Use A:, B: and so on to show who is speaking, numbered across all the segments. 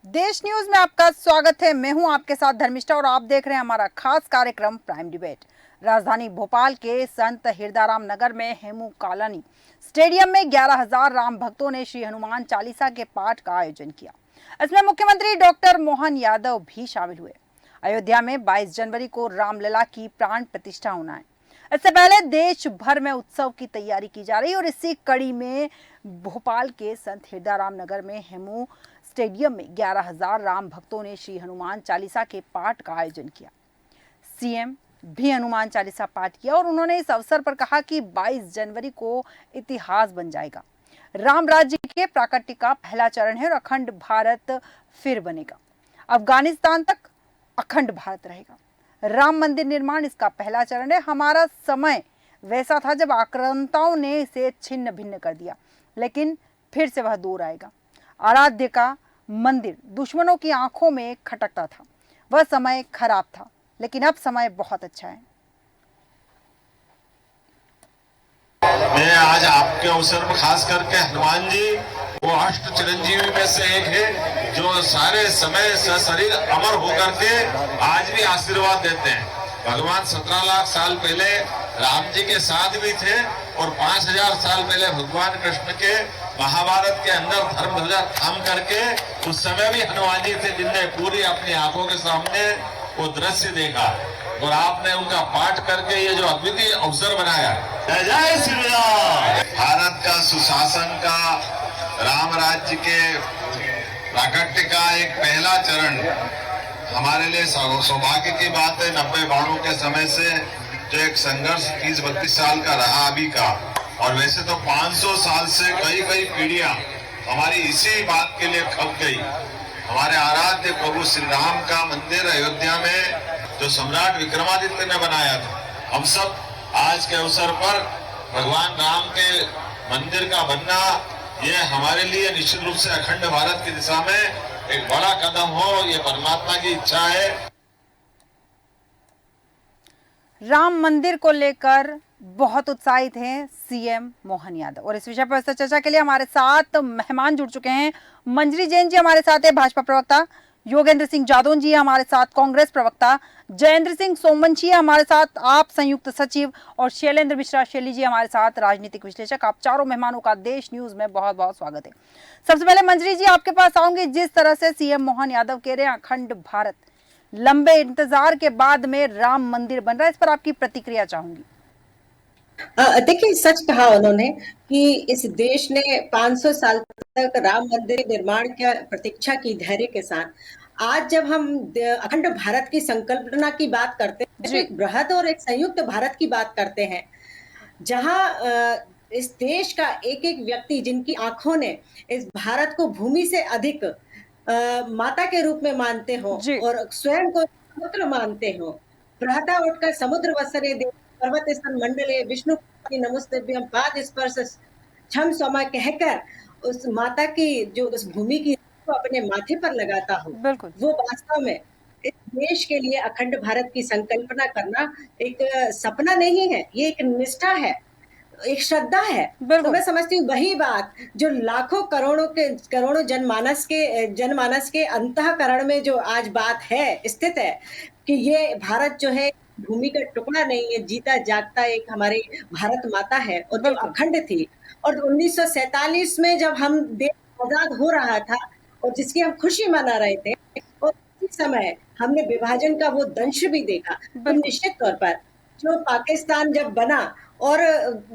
A: देश न्यूज में आपका स्वागत है। मैं हूं आपके साथ धर्मिष्ठा और आप देख रहे हैं हमारा खास कार्यक्रम प्राइम डिबेट। राजधानी भोपाल के संत हिरदाराम नगर में हेमू कॉलोनी स्टेडियम में 11,000 राम भक्तों ने श्री हनुमान चालीसा के पाठ का आयोजन किया। इसमें मुख्यमंत्री डॉक्टर मोहन यादव भी शामिल हुए। अयोध्या में 22 जनवरी को रामलला की प्राण प्रतिष्ठा होना है। इससे पहले देश भर में उत्सव की तैयारी की जा रही है और इसी कड़ी में भोपाल के संत हिरदाराम नगर में हेमू स्टेडियम में 11,000 राम भक्तों ने श्री हनुमान चालीसा के पाठ का आयोजन किया। सीएम भी हनुमान चालीसा पाठ किया और उन्होंने इस अवसर पर कहा कि 22 जनवरी को इतिहास बन जाएगा। राम राज्य के प्राकट्य का पहला चरण है और अखंड भारत फिर बनेगा। अफगानिस्तान तक अखंड भारत रहेगा। राम मंदिर निर्माण इसका पहला चरण है। हमारा समय वैसा था जब आक्रांताओं ने इसे छिन्न भिन्न कर दिया, लेकिन फिर से वह दौर आएगा। आराध्य का मंदिर दुश्मनों की आंखों में खटकता था। वह समय खराब था, लेकिन अब समय बहुत अच्छा है।
B: मैं आज आपके अवसर पर खास करके हनुमान जी वो अष्ट चिरंजीवी में से एक है जो सारे समय सशरीर अमर होकर के आज भी आशीर्वाद देते हैं। भगवान 17 लाख साल पहले राम जी के साथ भी थे और 5,000 साल पहले भगवान कृष्ण के महाभारत के अंदर धर्म ध्वजा थाम करके उस समय भी हनुमान जी थे जिनने पूरी अपनी आंखों के सामने वो दृश्य देखा और आपने उनका पाठ करके ये जो अद्वितीय अवसर बनाया। जय श्री राम। भारत का सुशासन का राम राज्य के प्राकट्य का एक पहला चरण हमारे लिए सौभाग्य की बात है। 90 बाणों के समय से जो एक संघर्ष 30-32 साल का रहा अभी का, और वैसे तो 500 साल से कई पीढ़ियां हमारी इसी बात के लिए खप गई। हमारे आराध्य प्रभु श्री राम का मंदिर अयोध्या में जो सम्राट विक्रमादित्य ने बनाया था, हम सब आज के अवसर पर भगवान राम के मंदिर का बनना ये हमारे लिए निश्चित रूप से अखंड भारत की दिशा में एक बड़ा कदम हो, ये परमात्मा की इच्छा है।
A: राम मंदिर को लेकर बहुत उत्साहित हैं सीएम मोहन यादव और इस विषय पर चर्चा के लिए हमारे साथ मेहमान जुड़ चुके हैं। मंजरी जैन जी हमारे साथ है, भाजपा प्रवक्ता। योगेंद्र सिंह जादौन जी हमारे साथ, कांग्रेस प्रवक्ता। जयेंद्र सिंह सोमवंशी हमारे साथ, आप संयुक्त सचिव। और शैलेंद्र मिश्रा शैली जी हमारे साथ, राजनीतिक विश्लेषक। आप चारों मेहमानों का देश न्यूज में बहुत बहुत स्वागत है। सबसे पहले मंजरी जी आपके पास आऊंगी। जिस तरह से सीएम मोहन यादव कह रहे हैं अखंड भारत, लंबे इंतजार के बाद में राम मंदिर बन रहा है, इस पर आपकी प्रतिक्रिया चाहूंगी।
C: देखिए, सच कहा उन्होंने कि इस देश ने 500 साल तक राम मंदिर निर्माण की प्रतीक्षा की धैर्य के साथ आज जब हम अखंड भारत की संकल्पना की बात करते हैं तो एक बृहद और एक संयुक्त भारत की बात करते हैं, जहां इस देश का एक एक व्यक्ति जिनकी आंखों ने इस भारत को भूमि से अधिक माता के रूप में मानते हो और स्वयं को समुद्र मानते हो। बृहता उठकर समुद्र वसरे देव पर्वत स्तन मंडले विष्णु नमोस्तुभ्यं पाद स्पर्श छम स्वमा कहकर उस माता की जो उस भूमि की को अपने माथे पर लगाता हो, वो वास्तव में इस देश के लिए अखंड भारत की संकल्पना करना एक सपना नहीं है, ये एक निष्ठा है, एक श्रद्धा है। तो मैं समझती हूँ वही बात जो लाखों करोड़ों जनमानस के अंतःकरण में जो आज बात है स्थित है कि ये भारत जो है भूमि का टुकड़ा नहीं है, जीता जागता एक हमारी भारत माता है और जो अखंड थी। और 1947 में जब हम देश आजाद हो रहा था और जिसकी हम खुशी मना रहे थे और उस समय हमने विभाजन का वो दंश भी देखा, तो निश्चित तौर पर जो पाकिस्तान जब बना और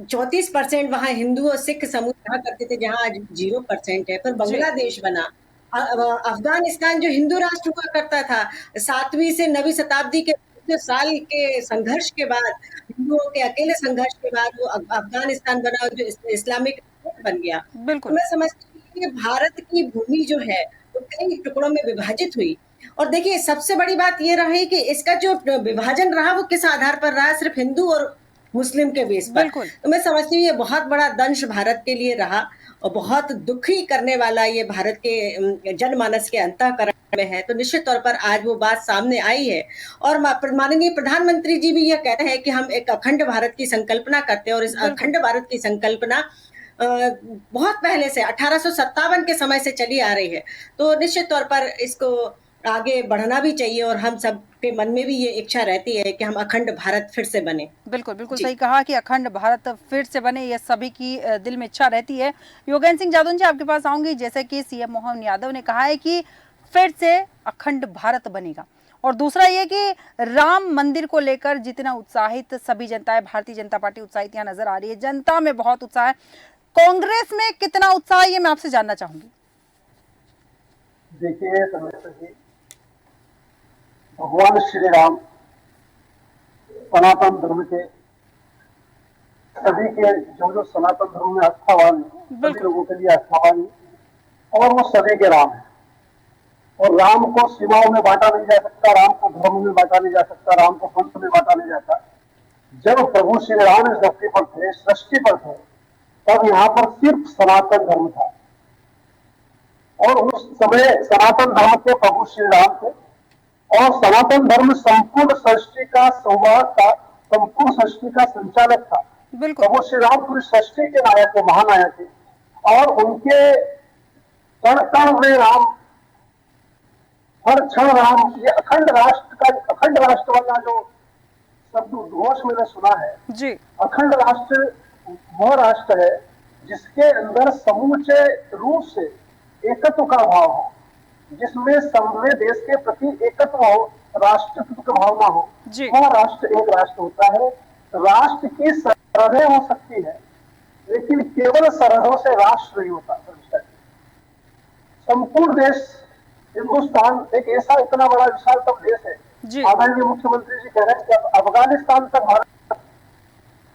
C: 34% वहां हिंदू और सिख समूह रहा करते थे, जहां आज 0% है, फिर बांग्लादेश बना। अफगानिस्तान जो हिंदू राष्ट्र हुआ करता था 7वीं से 9वीं शताब्दी के साल के संघर्ष के बाद, हिंदुओं के अकेले संघर्ष के बाद वो अफगानिस्तान बना और जो इस्लामिक बन गया। तो मैं समझती हूँ कि भारत की भूमि जो है वो कई टुकड़ों में विभाजित हुई। और देखिए, सबसे बड़ी बात ये रही कि इसका जो विभाजन रहा वो किस आधार पर रहा, सिर्फ हिंदू और मुस्लिम के बेस पर। तो मैं समझती हूँ ये बहुत बड़ा दंश भारत के लिए रहा और बहुत दुखी करने वाला ये भारत के जनमानस के अंतःकरण में है। तो निश्चित तौर पर आज वो बात सामने आई है और माननीय प्रधानमंत्री जी भी यह कहते हैं कि हम एक अखंड भारत की संकल्पना करते हैं और इस अखंड भारत की संकल्पना बहुत पहले से 1857 के समय से चली आ रही है। तो निश्चित तौर पर इसको आगे बढ़ना भी चाहिए और हम सब के मन में भी ये इच्छा रहती है कि हम अखंड भारत फिर से बने।
A: बिल्कुल बिल्कुल
C: जी।
A: सही कहा कि अखंड भारत फिर से बने, ये सभी की दिल में इच्छा रहती है। योगेंद्र सिंह जादौन जी, आपके पास आऊंगी। जैसे कि सीएम मोहन यादव ने कहा है कि फिर से अखंड भारत बनेगा, और दूसरा ये कि राम मंदिर को लेकर जितना उत्साहित सभी जनता है, भारतीय जनता पार्टी उत्साहित यहाँ नजर आ रही है, जनता में बहुत उत्साह है। कांग्रेस में कितना उत्साह है, ये मैं आपसे जानना चाहूंगी।
D: देखिए तनुश्री जी, भगवान श्री राम सनातन धर्म के सभी के जो सनातन धर्म में आस्थावान है, सभी
A: बिल्कुल।
D: लोगों के लिए आस्थावान है और वो सभी के राम है। और राम को सीमाओं में बांटा नहीं जा सकता, राम को धर्म में बांटा नहीं जा सकता, राम को पंथ में बांटा नहीं जाता। जब प्रभु श्री राम इस धरती पर थे, सृष्टि पर थे, तब यहाँ पर सिर्फ सनातन धर्म था और उस समय सनातन धर्म के प्रभु श्री राम थे और सनातन धर्म संपूर्ण सृष्टि का संवाद था, संपूर्ण सृष्टि का संचालक था।
A: बिल्कुल
D: प्रभु श्री राम पूरी सृष्टि के नायक थे, महानायक थे और उनके कण कण में राम, हर क्षण राम। ये अखंड राष्ट्र का, अखंड राष्ट्र वाला जो शब्द उद्घोष मैंने सुना है,
A: जी।
D: अखंड राष्ट्र वह राष्ट्र है जिसके अंदर समूचे रूप से एकत्व का भाव हो, जिसमें समग्र देश के प्रति एकत्व हो, राष्ट्रत्व की भावना हो,
A: जी।
D: वह राष्ट्र एक राष्ट्र होता है। राष्ट्र की सरहदें हो सकती है, लेकिन केवल सरहदों से राष्ट्र नहीं होता। संपूर्ण देश हिंदुस्तान एक ऐसा इतना बड़ा विशालतम देश है।
A: जी।
D: आदरणीय मुख्यमंत्री जी कह रहे हैं कि अफगानिस्तान तक भारत,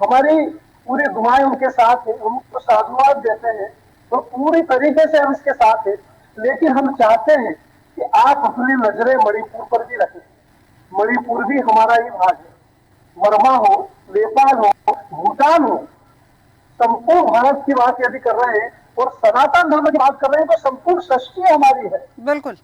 D: हमारी पूरी दुआएं उनके साथ है, हम उनको साधुवाद देते हैं, तो पूरी तरीके से हम इसके साथ हैं। लेकिन हम चाहते हैं कि आप अपनी नजरें मणिपुर पर भी रखें। मणिपुर भी हमारा ही भाग है, वर्मा हो, नेपाल हो, भूटान हो, संपूर्ण भारत की बात यदि कर रहे हैं और सनातन धर्म की बात कर रहे हैं तो संपूर्ण सृष्टि हमारी है।
A: बिल्कुल।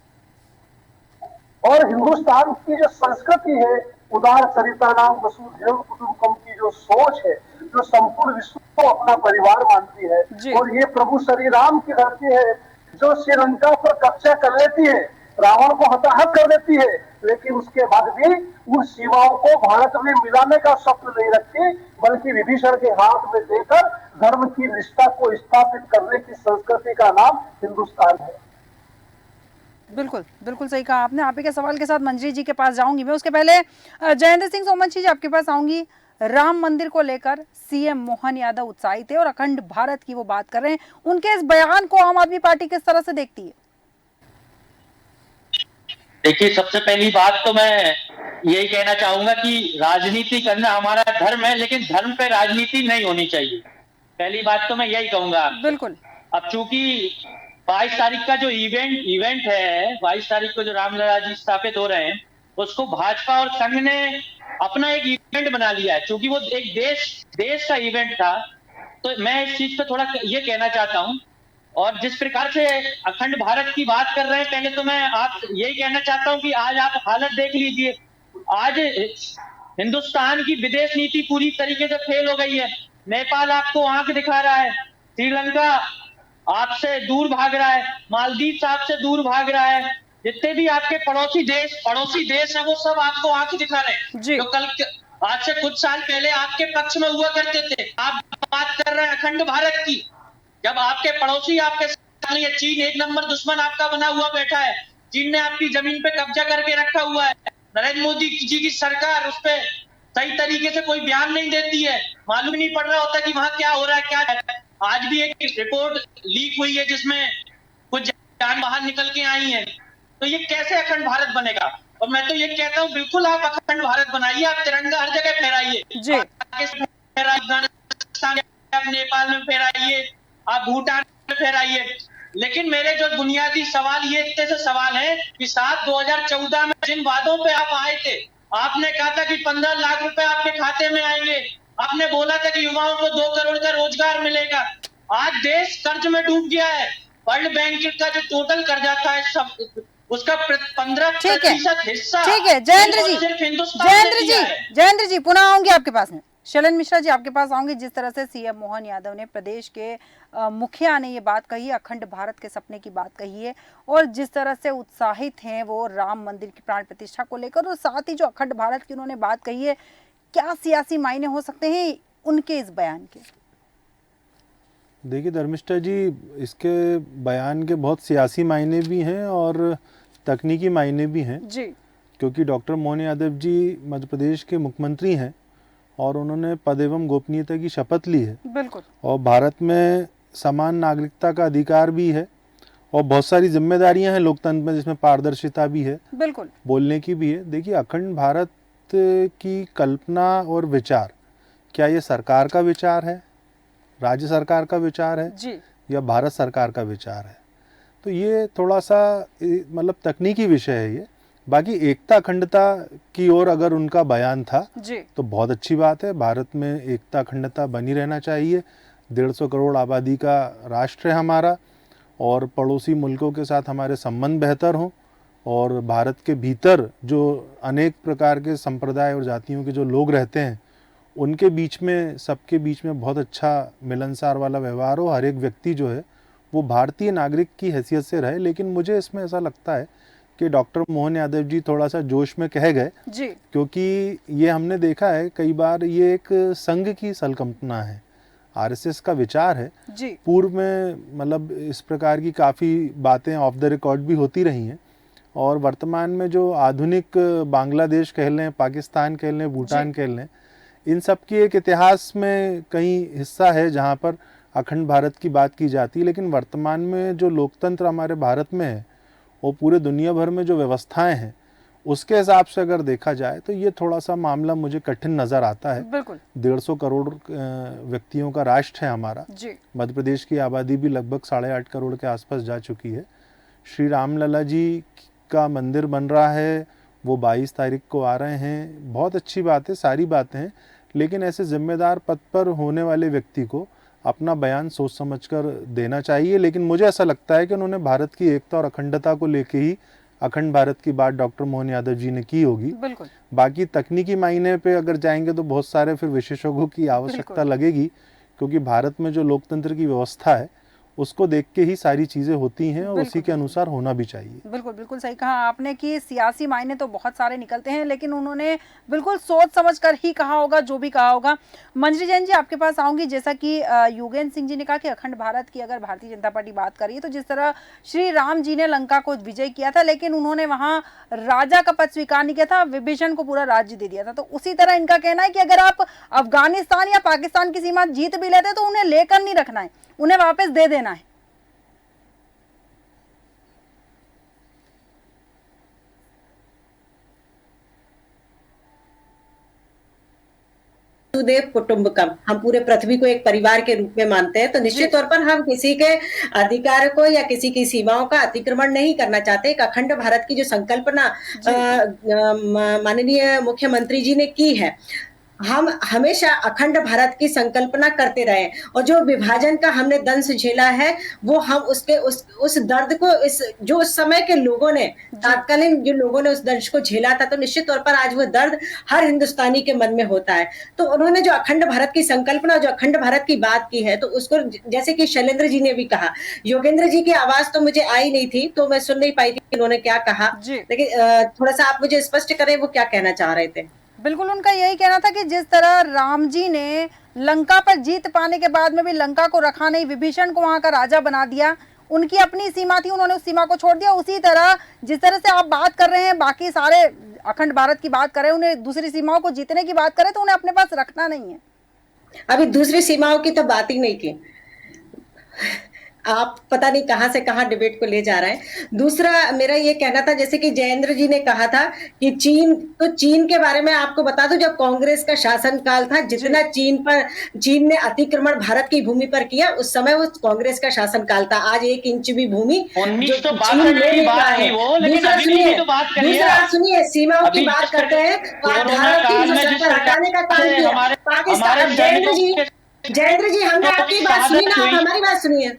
D: और हिंदुस्तान की जो संस्कृति है, उदार चरिता नाम वसुधैव कुटुंबकम की जो सोच है, जो संपूर्ण विश्व को अपना परिवार मानती है,
A: जी।
D: और ये प्रभु श्री राम की धरती है जो श्रीलंका पर कब्जा कर लेती है, रावण को हताहत कर देती है, लेकिन उसके बाद भी उन सीमाओं को भारत में मिलाने का स्वप्न नहीं रखती, बल्कि विभीषण के हाथ में देकर धर्म की निष्ठा को स्थापित करने की संस्कृति का नाम हिंदुस्तान है।
A: बिल्कुल बिल्कुल सही कहा आपने। आप ही के सवाल के साथ मंजरी जी के पास जाऊंगी मैं, उसके पहले जयेंद्र सिंह सोमवंशी जी आपके पास आऊंगी। राम मंदिर को लेकर सीएम मोहन यादव उत्साहित है और अखंड भारत की वो बात कर रहे हैं, उनके इस बयान को आम आदमी पार्टी किस तरह से देखती है?
E: देखिए, सबसे पहली बात तो मैं यही कहना चाहूंगा कि राजनीति करना हमारा धर्म है, लेकिन धर्म पे राजनीति नहीं होनी चाहिए। पहली बात तो मैं यही कहूंगा।
A: बिल्कुल।
E: अब चूंकि 22 तारीख का जो इवेंट है, 22 तारीख को जो रामलला जी स्थापित हो रहे हैं, उसको भाजपा और संघ ने अपना एक इवेंट बना लिया है। क्योंकि वो एक देश का इवेंट था, तो मैं इस चीज पे थोड़ा ये कहना चाहता हूँ। और जिस प्रकार से अखंड भारत की बात कर रहे हैं, पहले तो मैं आप यही कहना चाहता हूँ कि आज आप हालत देख लीजिए। आज हिंदुस्तान की विदेश नीति पूरी तरीके से फेल हो गई है। नेपाल आपको आंख दिखा रहा है, श्रीलंका आपसे दूर भाग रहा है, मालदीव आपसे दूर भाग रहा है। जितने भी आपके पड़ोसी देश है, वो सब आपको आंख दिखा रहे हैं।
A: जी।
E: जो कल आज से कुछ साल पहले आपके पक्ष में हुआ करते थे। आप बात कर रहे हैं अखंड भारत की, जब आपके पड़ोसी आपके साथ नहीं है। चीन एक नंबर दुश्मन आपका बना हुआ बैठा है। चीन ने आपकी जमीन पे कब्जा करके रखा हुआ है। नरेंद्र मोदी जी की सरकार उस पर सही तरीके से कोई बयान नहीं देती है, मालूम नहीं पड़ रहा होता कि वहां क्या हो रहा है, क्या है। आज भी एक रिपोर्ट लीक हुई है जिसमें कुछ जान बाहर निकल के आई है। तो ये कैसे अखंड भारत बनेगा? और मैं तो ये कहता हूँ, बिल्कुल आप अखंड भारत बनाइए, आप तिरंगा हर जगह फहराइए, पाकिस्तान, आप नेपाल में फहराइए, आप भूटान में फहराइए। लेकिन मेरे जो बुनियादी सवाल ये इतने से सवाल है कि 2014 में जिन वादों पे आप आए थे, आपने कहा था कि 15 लाख रुपए आपके खाते में आएंगे, आपने बोला था कि युवाओं को 2 करोड़ का रोजगार मिलेगा। आज देश कर्ज में डूब गया है। वर्ल्ड बैंक का जो टोटल कर्जा था सब, उसका 15% हिस्सा
A: ठीक है जयेंद्र जी, जयेंद्र जी पुनः आऊंगी आपके पास में। शैलेंद्र मिश्रा जी आपके पास आऊंगी। जिस तरह से सीएम मोहन यादव ने प्रदेश के मुखिया ने ये बात कही है, अखंड भारत के सपने की बात कही है, और जिस तरह से उत्साहित हैं वो राम मंदिर की प्राण प्रतिष्ठा को लेकर, और साथ ही जो अखंड भारत की उन्होंने बात कही है, क्या सियासी मायने हो सकते हैं उनके इस बयान के?
F: देखिए धर्मिष्ठा जी, इसके बयान के बहुत सियासी मायने भी हैं और तकनीकी मायने भी हैं
A: जी।
F: क्योंकि डॉक्टर मोहन यादव जी मध्य प्रदेश के मुख्यमंत्री हैं और उन्होंने पद एवं गोपनीयता की शपथ ली है।
A: बिल्कुल।
F: और भारत में समान नागरिकता का अधिकार भी है और बहुत सारी जिम्मेदारियां हैं लोकतंत्र में, जिसमें पारदर्शिता भी है,
A: बिल्कुल
F: बोलने की भी है। देखिए, अखंड भारत की कल्पना और विचार, क्या ये सरकार का विचार है, राज्य सरकार का विचार है
A: जी,
F: या भारत सरकार का विचार है? तो ये थोड़ा सा मतलब तकनीकी विषय है ये। बाकी एकता अखंडता की ओर अगर उनका बयान था
A: जी,
F: तो बहुत अच्छी बात है। भारत में एकता अखंडता बनी रहना चाहिए। 150 करोड़ आबादी का राष्ट्र है हमारा और पड़ोसी मुल्कों के साथ हमारे संबंध बेहतर हों और भारत के भीतर जो अनेक प्रकार के संप्रदाय और जातियों के जो लोग रहते हैं उनके बीच में, सबके बीच में बहुत अच्छा मिलनसार वाला व्यवहार हो। हर एक व्यक्ति जो है वो भारतीय नागरिक की हैसियत से रहे। लेकिन मुझे इसमें ऐसा लगता है कि डॉक्टर मोहन यादव जी थोड़ा सा जोश में कह गए
A: जी,
F: क्योंकि ये हमने देखा है कई बार, ये एक संघ की संकल्पना है, आरएसएस का विचार है।
A: जी,
F: पूर्व में मतलब इस प्रकार की काफ़ी बातें ऑफ द रिकॉर्ड भी होती रही हैं और वर्तमान में जो आधुनिक बांग्लादेश कह लें, पाकिस्तान कह लें, भूटान कह लें, इन सब की एक इतिहास में कहीं हिस्सा है जहाँ पर अखंड भारत की बात की जाती है। लेकिन वर्तमान में जो लोकतंत्र हमारे भारत में है वो पूरे दुनिया भर में जो व्यवस्थाएं हैं उसके हिसाब से अगर देखा जाए तो ये थोड़ा सा मामला मुझे कठिन नज़र आता है।
A: बिल्कुल
F: 150 करोड़ व्यक्तियों का राष्ट्र है हमारा।
A: जी,
F: मध्य प्रदेश की आबादी भी लगभग 8.5 करोड़ के आसपास जा चुकी है। श्री रामलला जी का मंदिर बन रहा है, वो 22 तारीख को आ रहे हैं, बहुत अच्छी बात है, सारी बातें हैं। लेकिन ऐसे जिम्मेदार पद पर होने वाले व्यक्ति को अपना बयान सोच समझकर देना चाहिए। लेकिन मुझे ऐसा लगता है कि उन्होंने भारत की एकता और अखंडता को लेके ही अखंड भारत की बात डॉक्टर मोहन यादव जी ने की होगी।
A: बिल्कुल
F: बाकी तकनीकी मायने पे अगर जाएंगे तो बहुत सारे फिर विशेषज्ञों की आवश्यकता लगेगी क्योंकि भारत में जो लोकतंत्र की व्यवस्था है उसको देख के ही सारी चीज़ें होती हैं और उसी के अनुसार होना भी चाहिए।
A: बिल्कुल बिल्कुल सही कहा आपने कि सियासी मायने तो बहुत सारे निकलते हैं, लेकिन उन्होंने बिल्कुल सोच समझ कर ही कहा होगा जो भी कहा होगा। मंजरी जैन जी, आपके पास आऊंगी। जैसा कि योगेंद्र सिंह जी ने कहा कि अखंड भारत की अगर भारतीय जनता पार्टी बात करिए तो जिस तरह श्री राम जी ने लंका को विजय किया था, लेकिन उन्होंने वहां राजा का पद स्वीकार नहीं किया था, विभीषण को पूरा राज्य दे दिया था। तो उसी तरह इनका कहना है कि अगर आप अफगानिस्तान या पाकिस्तान की सीमा जीत भी लेते तो उन्हें लेकर नहीं रखना है, उन्हें वापस दे देना है।
C: वसुदेव कुटुंबकम, हम पूरे पृथ्वी को एक परिवार के रूप में मानते हैं। तो निश्चित तौर पर हम किसी के अधिकार को या किसी की सीमाओं का अतिक्रमण नहीं करना चाहते। एक अखंड भारत की जो संकल्पना माननीय मुख्यमंत्री जी ने की है, हम हमेशा अखंड भारत की संकल्पना करते रहे और जो विभाजन का हमने दंश झेला है वो हम उस दर्द को उस समय के लोगों ने, तात्कालीन जो लोगों ने उस दर्द को झेला था, तो निश्चित तौर पर आज वो दर्द हर हिंदुस्तानी के मन में होता है। तो उन्होंने जो अखंड भारत की संकल्पना, जो अखंड भारत की बात की है, तो उसको जैसे कि शैलेंद्र जी ने भी कहा, योगेंद्र जी की आवाज तो मुझे आई नहीं थी तो मैं सुन नहीं पाई थी उन्होंने क्या कहा, लेकिन थोड़ा सा आप मुझे स्पष्ट करें वो क्या कहना चाह रहे थे।
A: बिल्कुल उनका यही कहना था कि जिस तरह राम जी ने लंका पर जीत पाने के बाद में भी लंका को रखा नहीं, विभीषण को वहां का राजा बना दिया, उनकी अपनी सीमा थी, उन्होंने उस सीमा को छोड़ दिया। उसी तरह जिस तरह से आप बात कर रहे हैं, बाकी सारे अखंड भारत की बात कर रहे हैं, उन्हें दूसरी सीमाओं को जीतने की बात करें तो उन्हें अपने पास रखना नहीं है।
C: अभी दूसरी सीमाओं की तो बात ही नहीं की, आप पता नहीं कहां से कहां डिबेट को ले जा रहे हैं। दूसरा मेरा ये कहना था, जैसे कि जयेंद्र जी ने कहा था कि चीन के बारे में आपको बता दूं, जब कांग्रेस का शासनकाल था, जितना चीन ने अतिक्रमण भारत की भूमि पर किया, उस समय वो कांग्रेस का शासनकाल था। आज 1 इंच भी भूमि दूसरा सुनिए, सीमाओं की बात करते हैं, हटाने का काम किया पाकिस्तान। जयेंद्र जी हमने आपकी बात सुनी ना, हमारी बात सुनिए।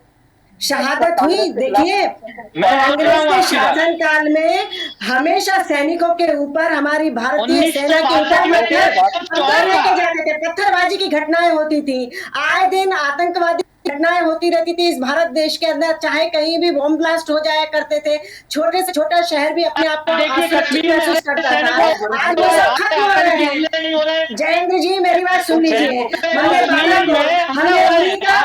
C: शहादत हुई, देखिए कांग्रेस के शासनकाल में हमेशा सैनिकों के ऊपर, हमारी भारतीय सेना के ऊपर पत्थर लेके जाते थे, पत्थरबाजी की घटनाएं होती थी, आए दिन आतंकवादी घटनाएं होती रहती थी इस भारत देश के अंदर, चाहे कहीं भी बॉम्ब ब्लास्ट हो जाया करते थे, छोटे से छोटा शहर भी अपने आप को
E: देखिए
C: असुरक्षित
E: कश्मीर में
C: महसूस करता था। आज वो सब खत्म हो रहे हैं। जयेंद्र जी मेरी बात सुन लीजिए, हमने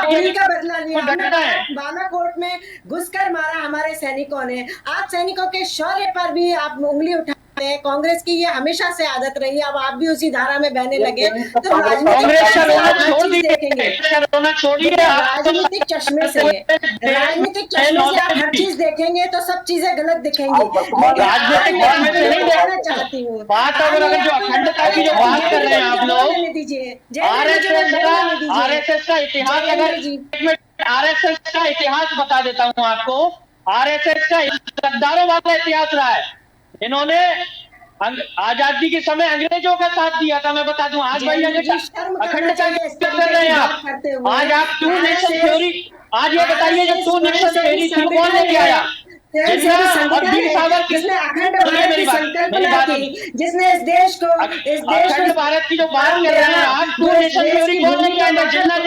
C: उन्हीं का बदला लिया, हमने बालाकोट में घुसकर मारा हमारे सैनिकों ने। आज सैनिकों के शौर्य पर भी आप उंगली उठा रहे हैं। कांग्रेस की ये हमेशा से आदत रही है, अब आप भी उसी धारा में बहने लगे तो
E: कांग्रेस का रोना छोड़
C: देखेंगे, राजनीतिक चश्मे से, राजनीतिक चश्मे से आप हर चीज देखेंगे तो सब चीजें गलत दिखेंगी। कहना चाहती हूँ
E: बात अगर जो अखंडता की जो बात कर रहे हैं आप लोग,
C: दीजिए
E: आरएसएस का इतिहास, अगर आरएसएस का इतिहास बता देता हूँ आपको। आरएसएस का गद्दारों वाला इतिहास रहा है। इन्होंने आजादी के समय अंग्रेजों का साथ दिया था, मैं बता दूं। आज भाई अखंडता कर रहे हैं आप। आज आप टू नेशन थ्योरी, आज ये बताइए जो टू नेशन थ्योरी थी कौन लेके आया?
C: जिसने इस देश को
E: अखंड भारत की जो बात कर रहे हैं आप, टू नेशन थ्योरी कौन लेके आया? जिन्ना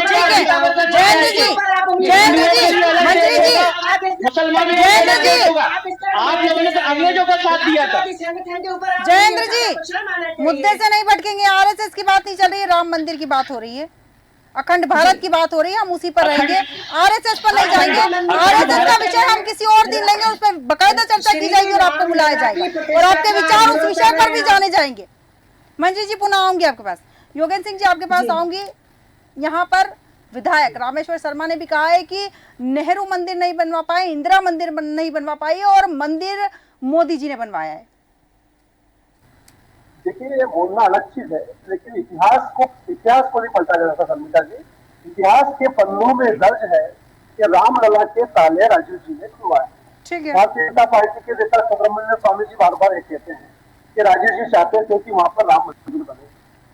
E: मुसलमान आप लोगों ने तो अंग्रेजों का साथ दिया था।
A: जयेंद्र जी मुद्दे से नहीं भटकेंगे, आरएसएस की बात नहीं चल रही है, राम मंदिर की बात हो रही है, अखंड भारत की बात हो रही है, हम उसी पर रहेंगे, आरएसएस पर नहीं जाएंगे। आरएसएस का विषय हम किसी और दिन लेंगे, उस पर बकायदा चर्चा की जाएगी और आपको बुलाया जाएगा और आपके विचार उस विषय पर भी जाने जाएंगे। मंजरी जी पुनः आऊंगी आपके पास। योगेंद्र सिंह जी आपके पास आऊंगी। यहाँ पर विधायक रामेश्वर शर्मा ने भी कहा है कि नेहरू मंदिर नहीं बनवा पाए, इंदिरा मंदिर नहीं बनवा पाई और मंदिर मोदी जी ने बनवाया है।
D: देखिए ये बोलना अलग चीज है, लेकिन इतिहास को नहीं पलटा जा सकता शर्मिका जी। इतिहास के पन्नों में दर्ज है कि रामलला के ताले राजीव जी ने खुलवाए।
A: ठीक है।
D: भारतीय जनता पार्टी के नेता सुब्रमण्यम स्वामी जी बार बार ये कहते हैं कि राजीव जी चाहते थे कि वहां पर राम मंदिर बने,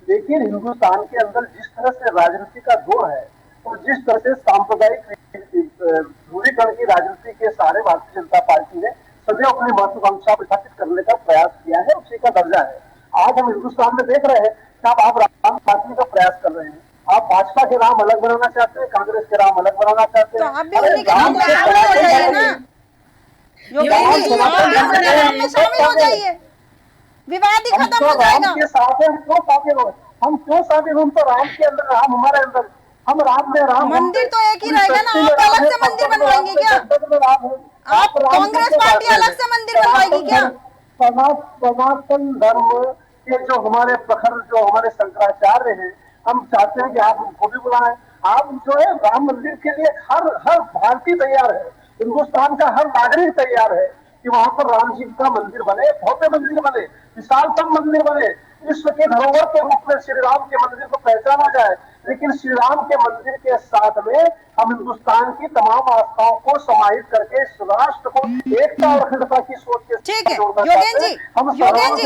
D: लेकिन हिंदुस्तान के अंदर जिस तरह से राजनीति का दौर है और जिस तरह से सांप्रदायिक ध्रुवीकरण की राजनीति के सारे भारतीय जनता पार्टी ने सदैव अपनी महत्वाकांक्षा स्थापित करने का प्रयास किया है, उसी का दर्जा है। आज हम हिंदुस्तान में देख रहे हैं कि आप राम बांटने का प्रयास कर रहे हैं। आप भाजपा के राम अलग बनाना चाहते हैं, कांग्रेस के राम अलग बनाना चाहते हैं।
A: तो आप भी उन्हीं के नाम में शामिल हो जाइए ना, शामिल हो जाइए, विवाद ही खत्म हो जाएगा।
D: के साथ हम क्यों शामिल हो? हम क्यों शामिल? हम तो राम के अंदर, राम हमारे अंदर, हम राम में राम।
A: मंदिर तो एक ही रहेगा ना, आप अलग से मंदिर बनवाएंगे क्या? आप कांग्रेस पार्टी अलग से मंदिर बनवाएगी क्या?
D: सनातन धर्म के जो हमारे प्रखर, जो हमारे शंकराचार्य हैं, हम चाहते हैं कि आप उनको भी बुलाएं। आप जो है राम मंदिर के लिए हर भारतीय तैयार है, हिंदुस्तान का हर नागरिक तैयार है कि वहां पर राम जी का मंदिर बने, भव्य मंदिर बने, विशालतम मंदिर बने, विश्व के धरोहर के रूप में श्री राम के मंदिर को पहचाना जाए। लेकिन श्री राम के मंदिर के साथ में हम हिंदुस्तान की तमाम आस्थाओं को समाहित करके इस राष्ट्र को एकता और अखंडता की सोच के।
A: ठीक है योगेंद्र जी,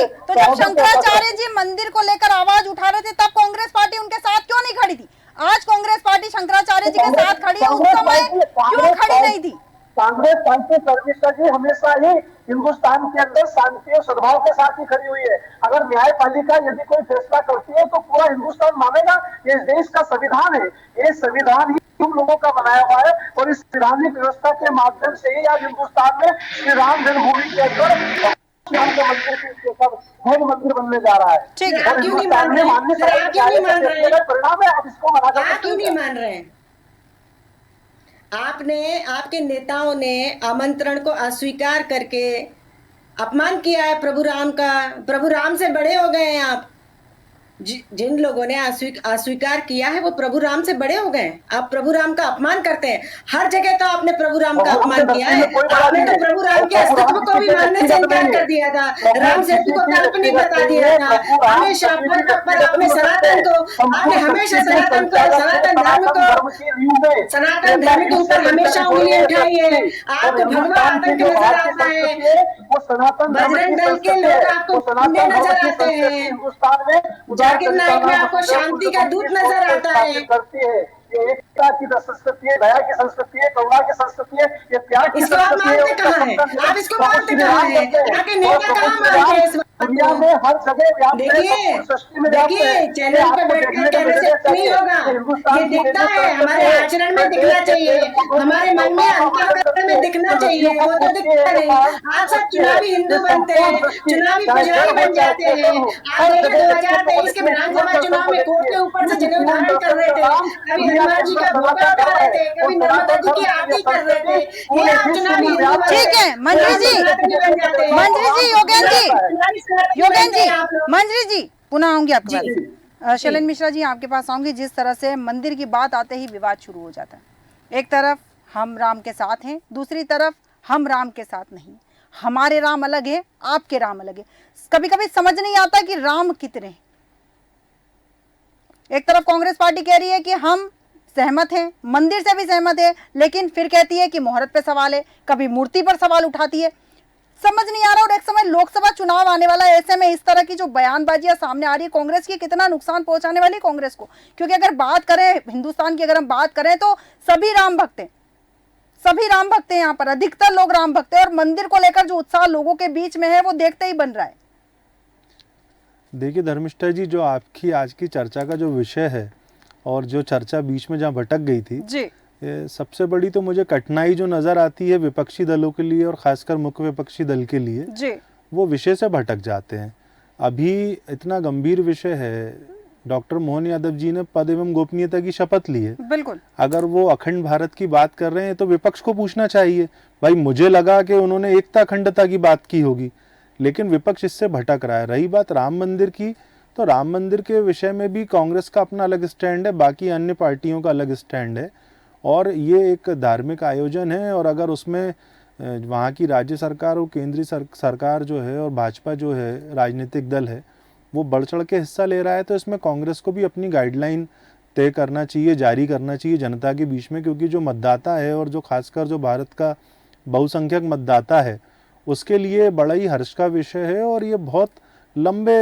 A: तो जब शंकराचार्य जी मंदिर को लेकर आवाज उठा रहे थे तब कांग्रेस पार्टी उनके साथ क्यों नहीं खड़ी थी? आज कांग्रेस पार्टी शंकराचार्य जी के साथ खड़ी है, उस समय क्यों खड़ी नहीं थी?
D: कांग्रेस पार्टी शर्मिष्ठा जी हमेशा ही हिंदुस्तान के अंदर शांति और सद्भाव के साथ ही खड़ी हुई है। अगर न्यायपालिका यदि कोई फैसला करती है तो पूरा हिंदुस्तान मानेगा। ये इस देश का संविधान है, ये संविधान ही तुम लोगों का बनाया हुआ है और इस संवैधानिक व्यवस्था के माध्यम से ही आज हिंदुस्तान में श्री राम जन्मभूमि के अंदर राम के मंदिर बनने जा रहा है।
A: ठीक है,
D: और हिंदुस्तान में मानने परिणाम है, आप इसको मना कर
C: क्यों नहीं मान रहे हैं? आपके नेताओं ने आमंत्रण को अस्वीकार करके अपमान किया है प्रभु राम का। प्रभु राम से बड़े हो गए हैं आप। जिन लोगों ने अस्वीकार किया है वो प्रभु राम से बड़े हो गए। आप प्रभु राम का अपमान करते हैं। हर जगह तो आपने प्रभु राम का अपमान किया है। आपने तो प्रभु राम के अस्तित्व को भी मानने से इनकार कर दिया था। राम सेतु को काल्पनिक बता दिया था। हमेशा पर आपने सनातन धर्म के ऊपर हमेशा उंगली उठाई है। आपको भगवा आतंक नजर आता है, बजरंग दल के लोग आपको पुण्य नजर आते हैं,
D: हिंदुस्तान में
C: जाकिर नाइक में आपको शांति का दूत नजर आता है।
D: करती है ये एकता की संस्कृति है, दया की संस्कृति है, करुणा की संस्कृति है, ये प्यार की
C: इसको आप मानते कहाँ है? आप इसको मानते कहाँ है? आपके नेता कहाँ मानते हैं?
D: दुनिया में हर जगह व्याप्त है,
C: देखिए
D: संपूर्ण सृष्टि में व्याप्त है।
C: देखिए, चैनल पर बैठ कर कहने से नहीं होगा, ये दिखता है, हमारे आचरण में दिखना चाहिए, हमारे मन में अंतःकरण में दिखना चाहिए, वो तो दिखता नहीं। आज सब चुनावी हिंदू बनते हैं, चुनावी पुजारी बन जाते हैं। आप देखिए 2023 के विधानसभा चुनाव में कोर्ट के ऊपर से जगह धारण कर रहे थे, कभी हनुमान जी का भोगा उठा रहे थे, कभी नर्मदा जी की आरती कर रहे थे। ये आप चुनावी हिंदू बन
A: ठीक है मंजरी जी, मंजरी जी, योगेन जी, योगेन जी, मंजरी जी, पुनः आऊंगी आपके पास। शैलेंद्र मिश्रा जी आपके पास आऊंगी। जिस तरह से मंदिर की बात आते ही विवाद शुरू हो जाता है, एक तरफ हम राम के साथ हैं, दूसरी तरफ हम राम के साथ नहीं, हमारे राम अलग है, आपके राम अलग है। कभी कभी समझ नहीं आता कि राम कितने हैं। एक तरफ कांग्रेस पार्टी कह रही है कि हम सहमत हैं, मंदिर से भी सहमत है, लेकिन फिर कहती है कि मुहूर्त पे सवाल है, कभी मूर्ति पर सवाल उठाती है, समझ नहीं आ रहा। और एक समय लोकसभा चुनाव आने वाला है, ऐसे में इस तरह की जो बयानबाजियां सामने आ रही है कांग्रेस की, कितना नुकसान पहुंचाने वाली कांग्रेस को। क्योंकि अगर बात करें हिंदुस्तान की, अगर हम बात करें तो सभी राम भक्त हैं, सभी राम भक्त हैं, यहाँ पर अधिकतर लोग राम भक्त हैं, और मंदिर को लेकर जो उत्साह लोगों के बीच में है वो देखते ही बन रहा है।
F: देखिए धर्मिष्ठा जी, जो आपकी आज की चर्चा का जो विषय है और जो चर्चा बीच में जहाँ भटक गई थी
A: जी,
F: ये सबसे बड़ी तो मुझे कठिनाई जो नज़र आती है विपक्षी दलों के लिए और ख़ासकर मुख्य विपक्षी दल के लिए,
A: जी,
F: वो विषय से भटक जाते हैं। अभी इतना गंभीर विषय है, डॉक्टर मोहन यादव जी ने पद एवं गोपनीयता की शपथ ली है।
A: बिल्कुल।
F: अगर वो अखंड भारत की बात कर रहे हैं तो विपक्ष को पूछना चाहिए। भाई मुझे लगा कि उन्होंने एकता अखंडता की बात की होगी, लेकिन विपक्ष इससे भटक रहा है। रही बात राम मंदिर की, तो राम मंदिर के विषय में भी कांग्रेस का अपना अलग स्टैंड है, बाकी अन्य पार्टियों का अलग स्टैंड है, और ये एक धार्मिक आयोजन है। और अगर उसमें वहाँ की राज्य सरकार और केंद्रीय सरकार जो है और भाजपा जो है राजनीतिक दल है वो बढ़ चढ़ के हिस्सा ले रहा है, तो इसमें कांग्रेस को भी अपनी गाइडलाइन तय करना चाहिए, जारी करना चाहिए जनता के बीच में। क्योंकि जो मतदाता है और जो खासकर जो भारत का बहुसंख्यक मतदाता है उसके लिए बड़ा ही हर्ष का विषय है। और ये बहुत लंबे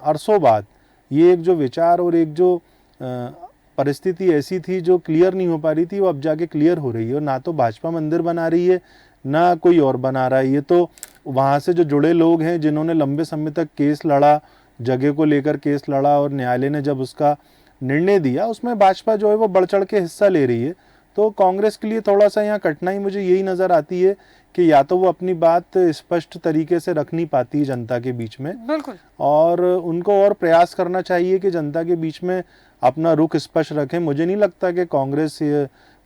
F: अरसों बाद ये एक जो विचार और एक जो परिस्थिति ऐसी थी जो क्लियर नहीं हो पा रही थी, वो अब जाके क्लियर हो रही है। और ना तो भाजपा मंदिर बना रही है, ना कोई और बना रहा है। ये तो वहाँ से जो जुड़े लोग हैं जिन्होंने लंबे समय तक केस लड़ा, जगह को लेकर केस लड़ा, और न्यायालय ने जब उसका निर्णय दिया उसमें भाजपा जो है वो बढ़ चढ़ के हिस्सा ले रही है। तो कांग्रेस के लिए थोड़ा सा यहाँ कठिनाई मुझे यही नज़र आती है कि या तो वो अपनी बात स्पष्ट तरीके से रख नहीं पाती जनता के बीच में,
A: बिल्कुल,
F: और उनको और प्रयास करना चाहिए कि जनता के बीच में अपना रुख स्पष्ट रखें। मुझे नहीं लगता कि कांग्रेस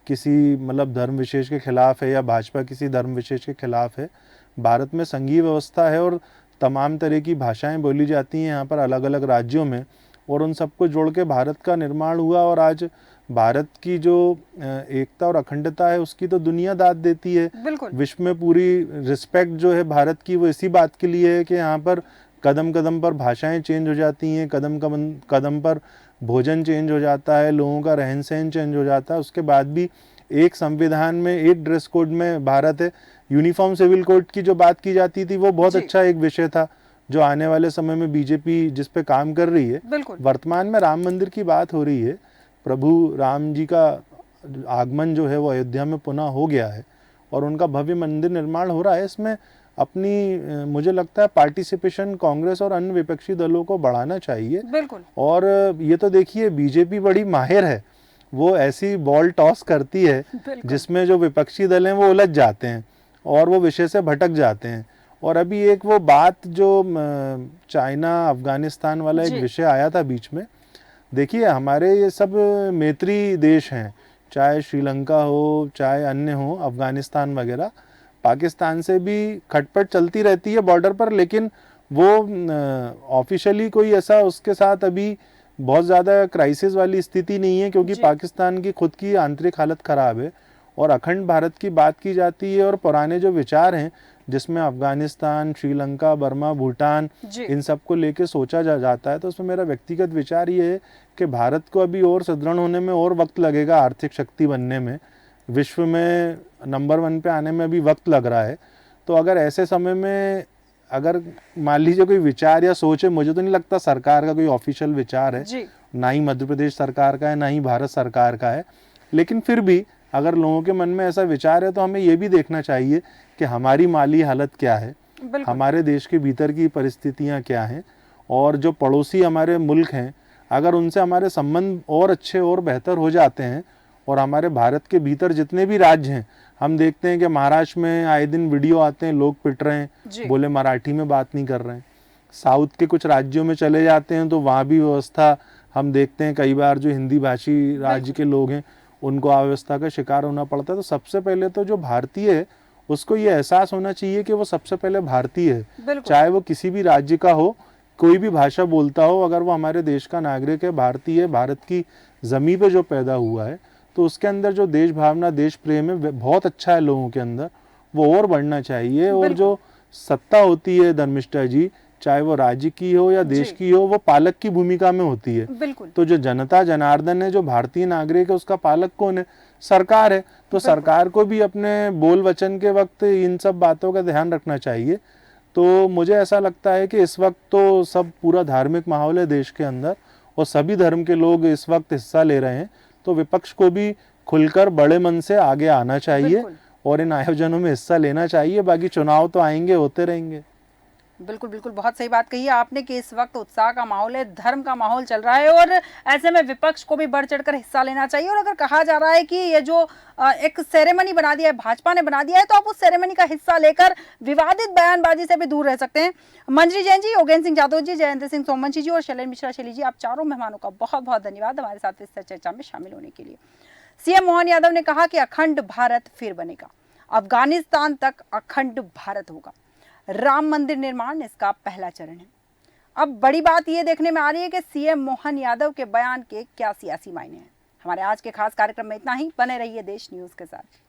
F: किसी मतलब धर्म विशेष के खिलाफ है या भाजपा किसी धर्म विशेष के खिलाफ है। भारत में संघीय व्यवस्था है और तमाम तरह की भाषाएं बोली जाती हैं यहाँ पर अलग अलग राज्यों में, और उन सबको जोड़ के भारत का निर्माण हुआ। और आज भारत की जो एकता और अखंडता है उसकी तो दुनिया दाद देती है।
A: बिल्कुल,
F: विश्व में पूरी रिस्पेक्ट जो है भारत की वो इसी बात के लिए है कि यहाँ पर कदम कदम पर भाषाएं चेंज हो जाती हैं, कदम कदम पर भोजन चेंज हो जाता है, लोगों का रहन सहन चेंज हो जाता है। उसके बाद भी एक संविधान में एक ड्रेस कोड में भारत है। यूनिफॉर्म सिविल कोड की जो बात की जाती थी वो बहुत अच्छा एक विषय था जो आने वाले समय में बीजेपी जिस पे काम कर रही है।
A: बिल्कुल,
F: वर्तमान में राम मंदिर की बात हो रही है, प्रभु राम जी का आगमन जो है वो अयोध्या में पुनः हो गया है और उनका भव्य मंदिर निर्माण हो रहा है। इसमें अपनी मुझे लगता है पार्टिसिपेशन कांग्रेस और अन्य विपक्षी दलों को बढ़ाना चाहिए।
A: बिल्कुल,
F: और ये तो देखिए बीजेपी बड़ी माहिर है, वो ऐसी बॉल टॉस करती है जिसमें जो विपक्षी दल हैं वो उलझ जाते हैं और वो विषय से भटक जाते हैं। और अभी एक वो बात जो चाइना अफगानिस्तान वाला एक विषय आया था बीच में, देखिए हमारे ये सब मैत्री देश हैं, चाहे श्रीलंका हो चाहे अन्य हो, अफगानिस्तान वगैरह, पाकिस्तान से भी खटपट चलती रहती है बॉर्डर पर, लेकिन वो ऑफिशियली कोई ऐसा उसके साथ अभी बहुत ज़्यादा क्राइसिस वाली स्थिति नहीं है, क्योंकि पाकिस्तान की खुद की आंतरिक हालत ख़राब है और अखंड भारत की बात की जाती है। और पुराने जो विचार हैं जिसमें अफगानिस्तान, श्रीलंका, बर्मा, भूटान, इन सब को लेके सोचा जाता है, तो उसमें मेरा व्यक्तिगत विचार ये है कि भारत को अभी और सुदृढ़ होने में और वक्त लगेगा, आर्थिक शक्ति बनने में, विश्व में नंबर 1 पे आने में अभी वक्त लग रहा है। तो अगर ऐसे समय में अगर मान लीजिए कोई विचार या सोच है, मुझे तो नहीं लगता सरकार का कोई ऑफिशियल विचार है, ना ही मध्य प्रदेश सरकार का है, ना ही भारत सरकार का है, लेकिन फिर भी अगर लोगों के मन में ऐसा विचार है तो हमें ये भी देखना चाहिए कि हमारी माली हालत क्या है
A: बिल्कुल।
F: हमारे देश के भीतर की परिस्थितियां क्या हैं, और जो पड़ोसी हमारे मुल्क हैं अगर उनसे हमारे संबंध और अच्छे और बेहतर हो जाते हैं, और हमारे भारत के भीतर जितने भी राज्य हैं, हम देखते हैं कि महाराष्ट्र में आए दिन वीडियो आते हैं, लोग पिट रहे
A: जी।
F: हैं, बोले मराठी में बात नहीं कर रहे हैं। साउथ के कुछ राज्यों में चले जाते हैं तो वहाँ भी व्यवस्था हम देखते हैं, कई बार जो हिंदी भाषी राज्य के लोग हैं उनको अव्यवस्था का शिकार होना पड़ता है। तो सबसे पहले तो जो भारतीय है उसको ये एहसास होना चाहिए कि वो सबसे पहले भारतीय है,
A: बिल्कुल।
F: चाहे वो किसी भी राज्य का हो, कोई भी भाषा बोलता हो, अगर वो हमारे देश का नागरिक है, भारतीय है, भारत की ज़मीन पे जो पैदा हुआ है, तो उसके अंदर जो देश भावना, देश प्रेम है बहुत अच्छा है लोगों के अंदर, वो और बढ़ना चाहिए। और जो सत्ता होती है धर्मिष्ठा जी, चाहे वो राज्य की हो या देश की हो, वो पालक की भूमिका में होती है।
A: बिल्कुल।
F: तो जो जनता जनार्दन है, जो भारतीय नागरिक है, उसका पालक कौन है? सरकार है। तो सरकार को भी अपने बोल वचन के वक्त इन सब बातों का ध्यान रखना चाहिए। तो मुझे ऐसा लगता है कि इस वक्त तो सब पूरा धार्मिक माहौल है देश के अंदर, और सभी धर्म के लोग इस वक्त हिस्सा ले रहे हैं, तो विपक्ष को भी खुलकर बड़े मन से आगे आना चाहिए और इन आयोजनों में हिस्सा लेना चाहिए। बाकी चुनाव तो आएंगे, होते रहेंगे।
A: बिल्कुल बिल्कुल, बहुत सही बात कही है आपने कि इस वक्त उत्साह का माहौल है, धर्म का माहौल चल रहा है, और ऐसे में विपक्ष को भी बढ़ चढ़कर हिस्सा लेना चाहिए। और अगर कहा जा रहा है कि ये जो एक सेरेमनी बना दिया है, भाजपा ने बना दिया है, तो आप उस सेरेमनी का हिस्सा लेकर विवादित बयानबाजी से भी दूर रह सकते हैं। मंजरी जैन जी, योगेंद्र सिंह जादव जी, जयंत सिंह सोमवंशी जी और शैलेंद्र मिश्रा शैली जी, आप चारों मेहमानों का बहुत बहुत धन्यवाद हमारे साथ इस चर्चा में शामिल होने के लिए। सीएम मोहन यादव ने कहा कि अखंड भारत फिर बनेगा, अफगानिस्तान तक अखंड भारत होगा, राम मंदिर निर्माण इसका पहला चरण है। अब बड़ी बात यह देखने में आ रही है कि सीएम मोहन यादव के बयान के क्या सियासी मायने हैं। हमारे आज के खास कार्यक्रम में इतना ही। बने रहिए देश न्यूज के साथ।